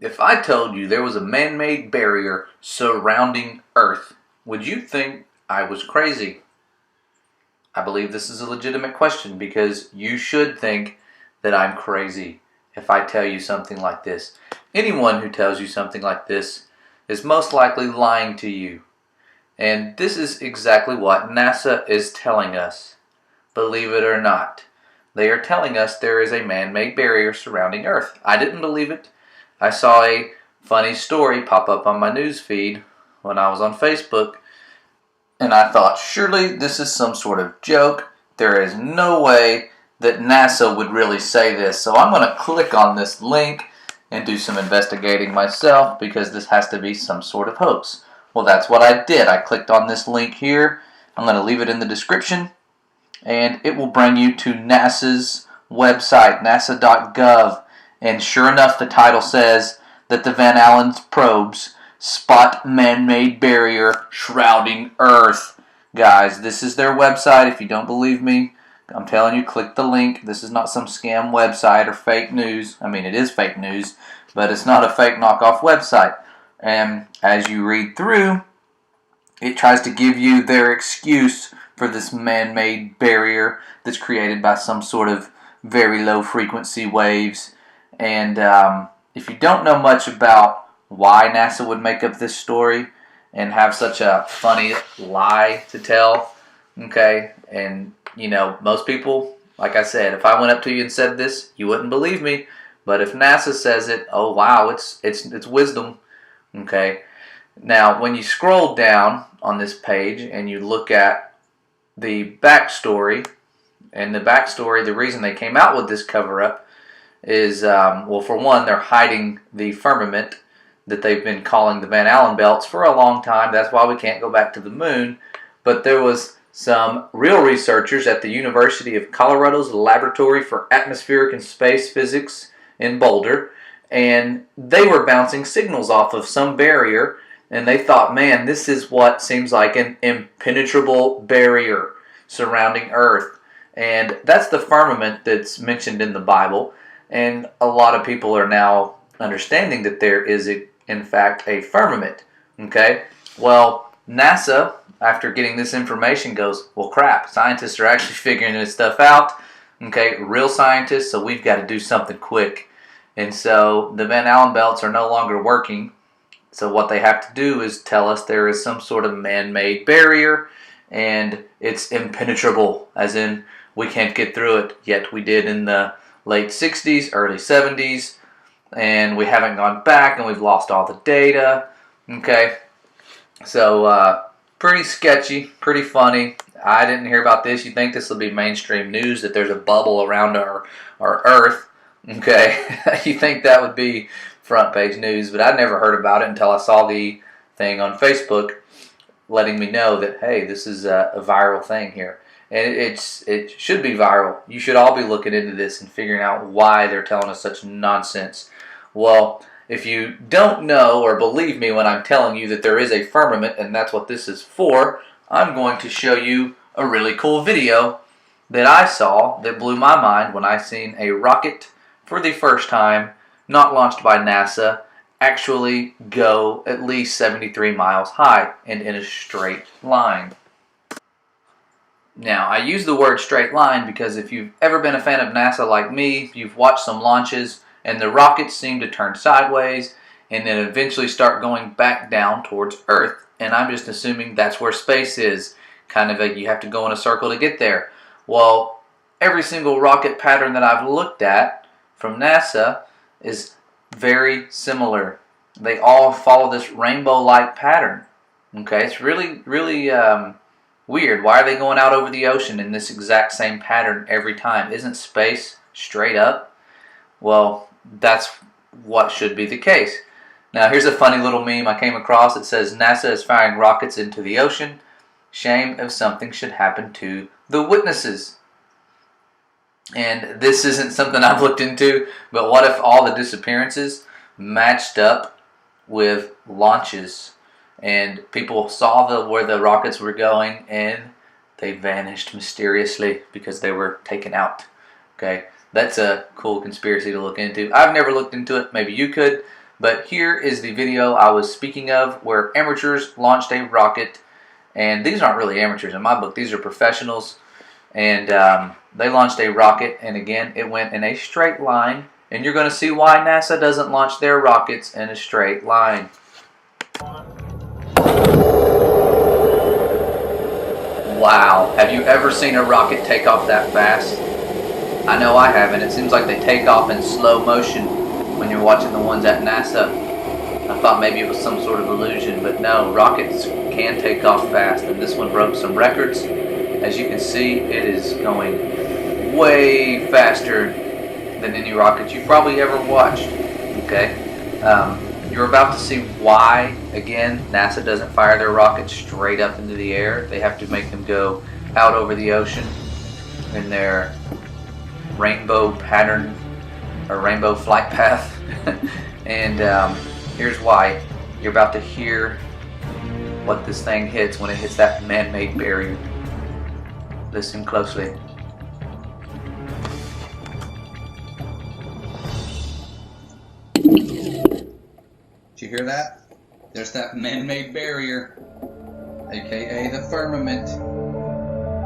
If I told you there was a man-made barrier surrounding Earth, would you think I was crazy? I believe this is a legitimate question because you should think that I'm crazy if I tell you something like this. Anyone who tells you something like this is most likely lying to you. And this is exactly what NASA is telling us. Believe it or not. They are telling us there is a man-made barrier surrounding Earth. I didn't believe it. I saw a funny story pop up on my news feed when I was on Facebook, and I thought, surely this is some sort of joke. There is no way that NASA would really say this. So I'm going to click on this link and do some investigating myself because this has to be some sort of hoax. Well, that's what I did. I clicked on this link here. I'm going to leave it in the description, and it will bring you to NASA's website, nasa.gov. And sure enough, the title says that the Van Allen's probes spot man-made barrier shrouding Earth. Guys, this is their website. If you don't believe me, I'm telling you, click the link. This is not some scam website or fake news. I mean, it is fake news, but it's not a fake knockoff website. And as you read through, it tries to give you their excuse for this man-made barrier that's created by some sort of very low frequency waves. And if you don't know much about why NASA would make up this story and have such a funny lie to tell, okay, and you know, most people, like I said, if I went up to you and said this, you wouldn't believe me. But if NASA says it, oh wow, it's wisdom, okay. Now, when you scroll down on this page and you look at the backstory, and the backstory, the reason they came out with this cover-up is, well, for one, they're hiding the firmament that they've been calling the Van Allen belts for a long time. That's why we can't go back to the moon. But there was some real researchers at the University of Colorado's Laboratory for Atmospheric and Space Physics in Boulder, and they were bouncing signals off of some barrier, and they thought, man, this is what seems like an impenetrable barrier surrounding Earth. And that's the firmament that's mentioned in the Bible. And a lot of people are now understanding that there is, in fact, a firmament. Okay? Well, NASA, after getting this information, goes, well, crap, scientists are actually figuring this stuff out. Okay? Real scientists, so we've got to do something quick. And so the Van Allen belts are no longer working. So what they have to do is tell us there is some sort of man-made barrier, and it's impenetrable, as in we can't get through it. Yet we did in the late 60s, early 70s, and we haven't gone back, and we've lost all the data. Okay, so pretty sketchy, pretty funny. I didn't hear about this. You think this will be mainstream news, that there's a bubble around our Earth. Okay, you think that would be front page news, but I never heard about it until I saw the thing on Facebook letting me know that, hey, this is a viral thing here. And it should be viral. You should all be looking into this and figuring out why they're telling us such nonsense. Well, if you don't know or believe me when I'm telling you that there is a firmament and that's what this is for, I'm going to show you a really cool video that I saw that blew my mind when I seen a rocket for the first time, not launched by NASA, actually go at least 73 miles high and in a straight line. Now, I use the word straight line because if you've ever been a fan of NASA like me, you've watched some launches and the rockets seem to turn sideways and then eventually start going back down towards Earth. And I'm just assuming that's where space is. Kind of you have to go in a circle to get there. Well, every single rocket pattern that I've looked at from NASA is very similar. They all follow this rainbow-like pattern. Okay, it's really weird. Why are they going out over the ocean in this exact same pattern every time? Isn't space straight up? Well, that's what should be the case. Now, here's a funny little meme I came across. It says, NASA is firing rockets into the ocean. Shame if something should happen to the witnesses. And this isn't something I've looked into, but what if all the disappearances matched up with launches and people saw where the rockets were going and they vanished mysteriously because they were taken out? Okay, that's a cool conspiracy to look into. I've never looked into it. Maybe you could, But here is the video I was speaking of where amateurs launched a rocket. And these aren't really amateurs in my book. These are professionals. And they launched a rocket. And again, it went in a straight line. And you're going to see why NASA doesn't launch their rockets in a straight line. Wow. Have you ever seen a rocket take off that fast? I know I haven't. It seems like they take off in slow motion when you're watching the ones at NASA. I thought maybe it was some sort of illusion, but no, rockets can take off fast, and this one broke some records. As you can see, it is going way faster than any rocket you've probably ever watched. Okay, you're about to see why, again, NASA doesn't fire their rockets straight up into the air. They have to make them go out over the ocean in their rainbow pattern or rainbow flight path. And here's why. You're about to hear what this thing hits when it hits that man-made barrier. Listen closely. Did you hear that? There's that man-made barrier, aka the firmament.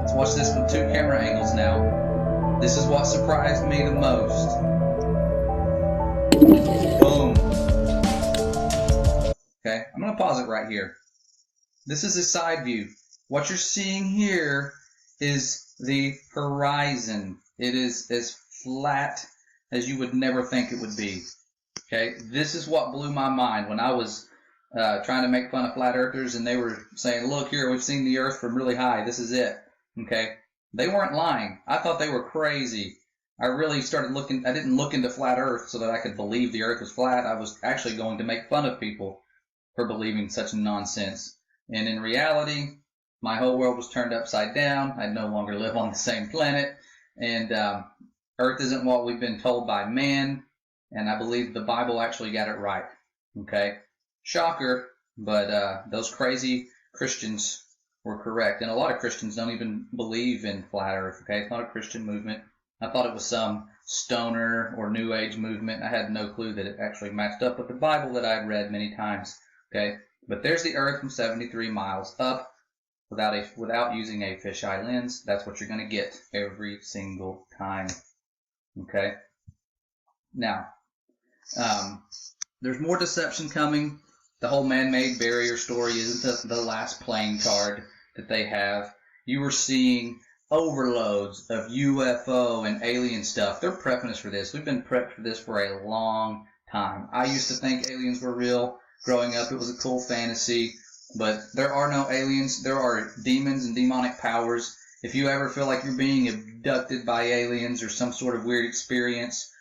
Let's watch this from 2 camera angles now. This is what surprised me the most. Boom. Okay, I'm going to pause it right here. This is a side view. What you're seeing here is the horizon. It is as flat as you would never think it would be. Okay, this is what blew my mind when I was trying to make fun of flat earthers, and they were saying, look here, we've seen the earth from really high. This is it. Okay, they weren't lying. I thought they were crazy. I really started looking. I didn't look into flat earth so that I could believe the earth was flat. I was actually going to make fun of people for believing such nonsense. And in reality, my whole world was turned upside down. I no longer live on the same planet. And earth isn't what we've been told by man. And I believe the Bible actually got it right. Okay? Shocker, but those crazy Christians were correct. And a lot of Christians don't even believe in flat earth. Okay? It's not a Christian movement. I thought it was some stoner or New Age movement. I had no clue that it actually matched up with the Bible that I'd read many times. Okay? But there's the earth from 73 miles up without using a fisheye lens. That's what you're going to get every single time. Okay? Now, there's more deception coming. The whole man-made barrier story isn't the last playing card that they have. You were seeing overloads of UFO and alien stuff. They're prepping us for this. We've been prepped for this for a long time. I used to think aliens were real. Growing up, it was a cool fantasy. But there are no aliens. There are demons and demonic powers. If you ever feel like you're being abducted by aliens or some sort of weird experience,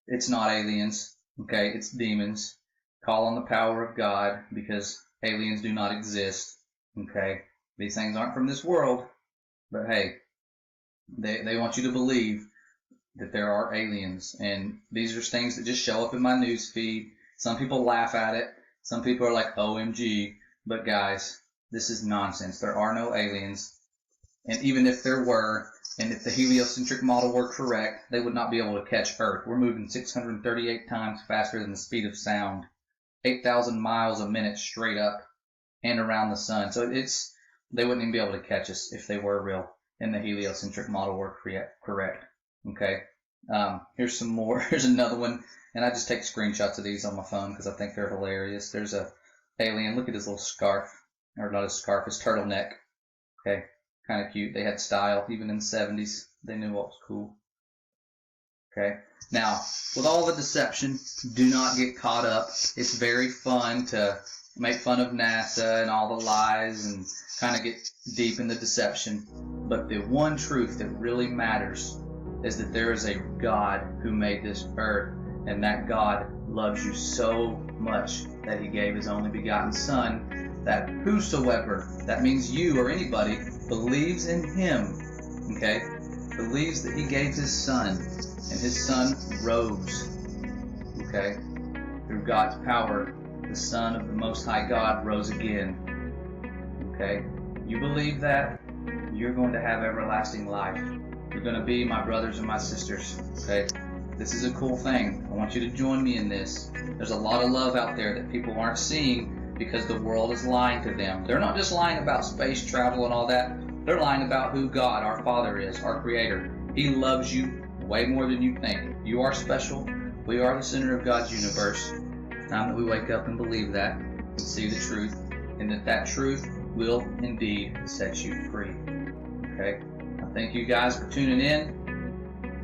it's not aliens. Okay, it's demons. Call on the power of God, because aliens do not exist. Okay, these things aren't from this world, but hey, they want you to believe that there are aliens, and these are things that just show up in my news feed. Some people laugh at it. Some people are like, OMG, but guys, this is nonsense. There are no aliens, and even if there were, and if the heliocentric model were correct, they would not be able to catch Earth. We're moving 638 times faster than the speed of sound, 8,000 miles a minute straight up and around the sun. So they wouldn't even be able to catch us if they were real and the heliocentric model were correct. Okay. Here's some more. Here's another one, and I just take screenshots of these on my phone because I think they're hilarious. There's a alien. Look at his little scarf, or not his scarf, his turtleneck. Okay. Kind of cute. They had style. Even in the 70s, they knew what was cool. Okay. Now, with all the deception, do not get caught up. It's very fun to make fun of NASA and all the lies and kind of get deep in the deception. But the one truth that really matters is that there is a God who made this earth, and that God loves you so much that he gave his only begotten Son, that whosoever, that means you or anybody, believes in him, okay, believes that he gave his Son, and his Son rose, okay, through God's power, the Son of the Most High God rose again, okay, you believe that, you're going to have everlasting life. You're going to be my brothers and my sisters, okay. This is a cool thing. I want you to join me in this. There's a lot of love out there that people aren't seeing because the world is lying to them. They're not just lying about space travel and all that. They're lying about who God, our Father, is, our Creator. He loves you way more than you think. You are special. We are the center of God's universe. It's time that we wake up and believe that and see the truth, and that truth will indeed set you free. Okay? I thank you guys for tuning in.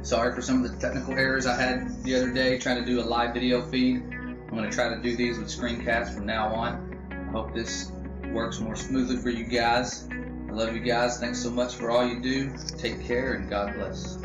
Sorry for some of the technical errors I had the other day trying to do a live video feed. I'm going to try to do these with screencasts from now on. I hope this works more smoothly for you guys. I love you guys. Thanks so much for all you do. Take care and God bless.